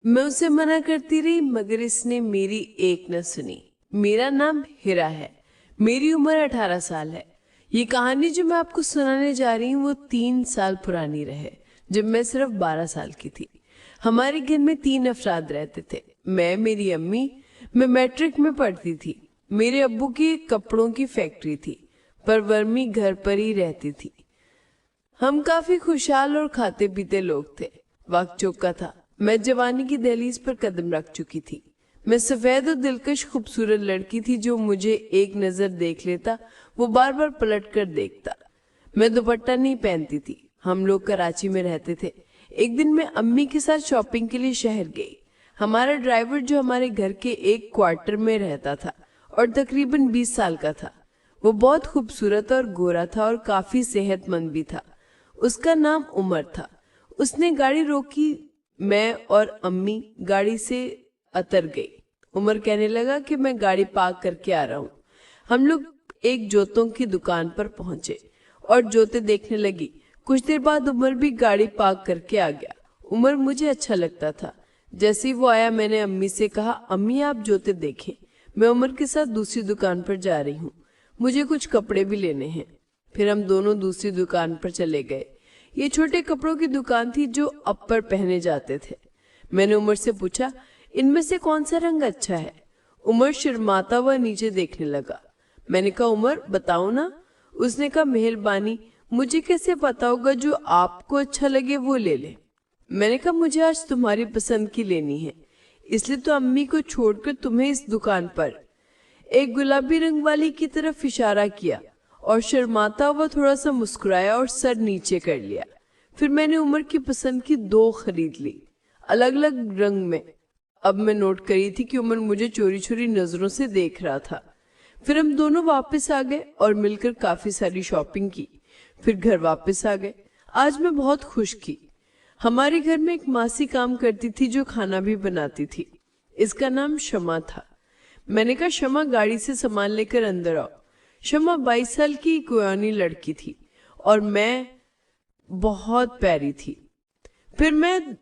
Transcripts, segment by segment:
मैं उसे मना करती रही मगर इसने मेरी एक न सुनी। मेरा नाम हिरा है, मेरी उम्र 18 साल है। ये कहानी जो मैं आपको सुनाने जा रही हूँ वो 3 साल पुरानी रहे, जब मैं सिर्फ 12 साल की थी। हमारे घर में 3 अफराद रहते थे, मैं, मेरी अम्मी। मैं मैट्रिक में पढ़ती थी। मेरे अब्बू की कपड़ों की फैक्ट्री थी, पर वर्मी घर पर ही रहती थी। हम काफी खुशहाल और खाते पीते लोग थे। वक्त चौका था, मैं जवानी की दहलीज पर कदम रख चुकी थी। मैं सफेद और दिलकश खूबसूरत लड़की थी। जो मुझे एक नजर देख लेता वो बार बार पलट कर देखता। मैं दुपट्टा नहीं पहनती थी। हम लोग कराची में रहते थे। एक दिन मैं अम्मी के साथ शॉपिंग के लिए शहर गई। हमारा ड्राइवर, जो हमारे घर के एक क्वार्टर में रहता था और तकरीबन 20 साल का था, वो बहुत खूबसूरत और गोरा था और काफी सेहतमंद भी था। उसका नाम उमर था। उसने गाड़ी रोकी। मैं और अम्मी गाड़ी से उतर गई। उमर कहने लगा कि मैं गाड़ी पार्क करके आ रहा हूँ। हम लोग एक जूतों की दुकान पर पहुंचे और जूते देखने लगी। कुछ देर बाद उमर भी गाड़ी पार्क करके आ गया। उमर मुझे अच्छा लगता था। जैसे ही वो आया मैंने अम्मी से कहा, अम्मी आप जूते देखें। मैं उमर के साथ दूसरी दुकान पर जा रही हूँ, मुझे कुछ कपड़े भी लेने हैं। फिर हम दोनों दूसरी दुकान पर चले गए। ये छोटे कपड़ों की दुकान थी जो अपर पहने जाते थे। मैंने उमर से पूछा, इनमें से कौन सा रंग अच्छा है? उमर शर्माता हुआ नीचे देखने लगा। मैंने कहा, उमर बताओ ना। उसने कहा, मेहरबानी, मुझे कैसे पता होगा? जो आपको अच्छा लगे वो ले ले। मैंने कहा, मुझे आज तुम्हारी पसंद की लेनी है, इसलिए तो अम्मी को छोड़कर तुम्हें इस दुकान पर। एक गुलाबी रंग वाली की तरफ इशारा किया और शर्माता हुआ थोड़ा सा मुस्कुराया और सर नीचे कर लिया। फिर मैंने उमर की पसंद की 2 खरीद ली, अलग अलग रंग में। अब मैं नोट करी थी कि उमर मुझे चोरी चोरी नजरों से देख रहा था। फिर हम दोनों वापस आ गए और मिलकर काफी सारी शॉपिंग की। फिर घर वापस आ गए। आज मैं बहुत खुश थी। हमारे घर में एक मासी काम करती थी जो खाना भी बनाती थी। इसका नाम शमा था। मैंने कहा, शमा गाड़ी से सामान लेकर अंदर आओ। शमा 22 साल की कुयानी लड़की थी और मैं बहुत प्यारी थी। फिर मैं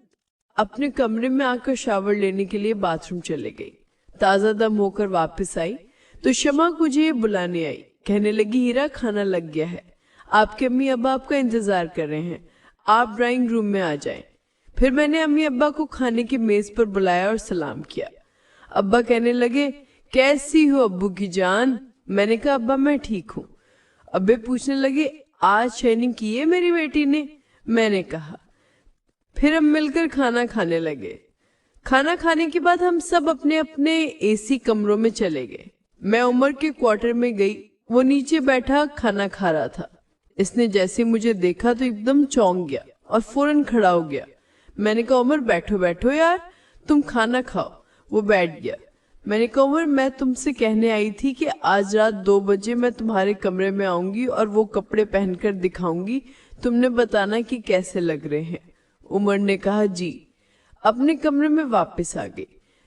अपने कमरे में आकर शावर लेने के लिए बाथरूम चले गई। ताजा दम होकर वापस आई तो शमा मुझे बुलाने आई। कहने लगी, हीरा खाना लग गया है, आपके अम्मी अब्बा आपका इंतजार कर रहे हैं, आप ड्राइंग रूम में आ जाएं। फिर मैंने अम्मी अब्बा को खाने की मेज पर बुलाया और सलाम किया। अब्बा कहने लगे, कैसी हो अब्बू की जान? मैंने कहा, अब्बा मैं ठीक हूँ। अब्बे पूछने लगे, आज शाइनिंग की है मेरी बेटी ने? मैंने कहा। फिर हम मिलकर खाना खाने लगे। खाना खाने के बाद हम सब अपने अपने एसी कमरों में चले गए। मैं उमर के क्वार्टर में गई। वो नीचे बैठा खाना खा रहा था। इसने जैसे मुझे देखा तो एकदम चौंक गया और फौरन खड़ा हो गया। मैंने कहा, उमर बैठो बैठो यार, तुम खाना खाओ। वो बैठ गया। मैंने कहा, उमर मैं तुमसे कहने आई थी कि आज रात 2 बजे मैं तुम्हारे कमरे में आऊंगी और वो कपड़े पहनकर दिखाऊंगी, तुमने बताना कि कैसे लग रहे हैं। उमर ने कहा, जी। अपने कमरे में वापस आ गई।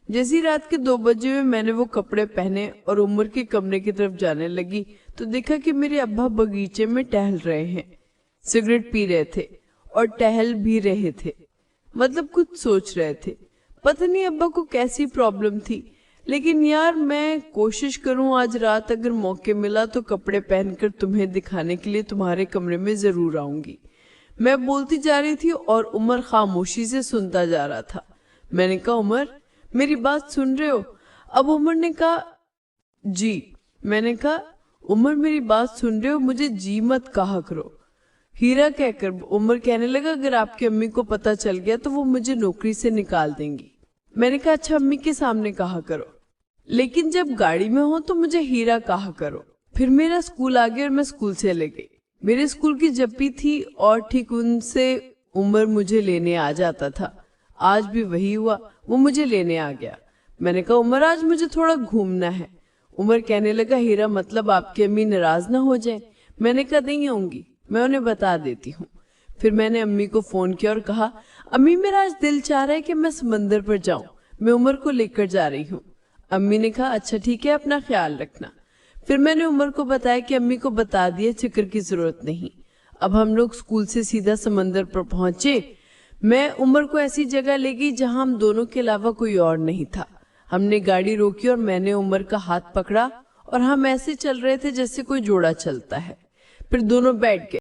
जैसी रात के 2 बजे हुए मैंने वो कपड़े पहने और उमर के कमरे की तरफ जाने लगी तो देखा कि मेरे अब्बा बगीचे में टहल रहे हैं, सिगरेट पी रहे थे और टहल भी रहे थे, मतलब कुछ सोच रहे थे। पता नहीं अब्बा को कैसी प्रॉब्लम थी, लेकिन यार मैं कोशिश करूं आज रात अगर मौके मिला तो कपड़े पहनकर तुम्हें दिखाने के लिए तुम्हारे कमरे में जरूर आऊंगी। मैं बोलती जा रही थी और उमर खामोशी से सुनता जा रहा था। मैंने कहा, उमर मेरी बात सुन रहे हो? अब उमर ने कहा, जी। मैंने कहा, उमर मेरी बात सुन रहे हो? मुझे जी मत कहा करो। हीरा कहकर उमर कहने लगा, अगर आपकी अम्मी को पता चल गया तो वो मुझे नौकरी से निकाल देंगी। मैंने कहा, अच्छा अम्मी के सामने कहा करो, लेकिन जब गाड़ी में हो तो मुझे हीरा कहा करो। फिर मेरा स्कूल आ गया और मैं स्कूल चले गई। मेरे स्कूल की जप्पी थी और ठीक उनसे उमर मुझे लेने आ जाता था। आज भी वही हुआ, वो मुझे लेने आ गया। मैंने कहा, उमर आज मुझे थोड़ा घूमना है। उमर कहने लगा, हीरा मतलब आपकी अम्मी नाराज ना हो जाए। मैंने कहा, नहीं होंगी, मैं उन्हें बता देती हूँ। फिर मैंने अम्मी को फोन किया और कहा, अम्मी मेरा आज दिल चाह रहा है कि मैं समंदर पर जाऊं, मैं उमर को लेकर जा रही हूँ। अम्मी ने कहा, अच्छा ठीक है, अपना ख्याल रखना। फिर मैंने उमर को बताया कि अम्मी को बता दिया, फिक्र की जरूरत नहीं। अब हम लोग स्कूल से सीधा समंदर पर पहुंचे। میں عمر کو ایسی جگہ لے گئی جہاں ہم دونوں کے علاوہ کوئی اور نہیں تھا. ہم نے گاڑی روکی اور میں نے عمر کا ہاتھ پکڑا اور ہم ایسے چل رہے تھے جیسے کوئی جوڑا چلتا ہے. پھر دونوں بیٹھ گئے.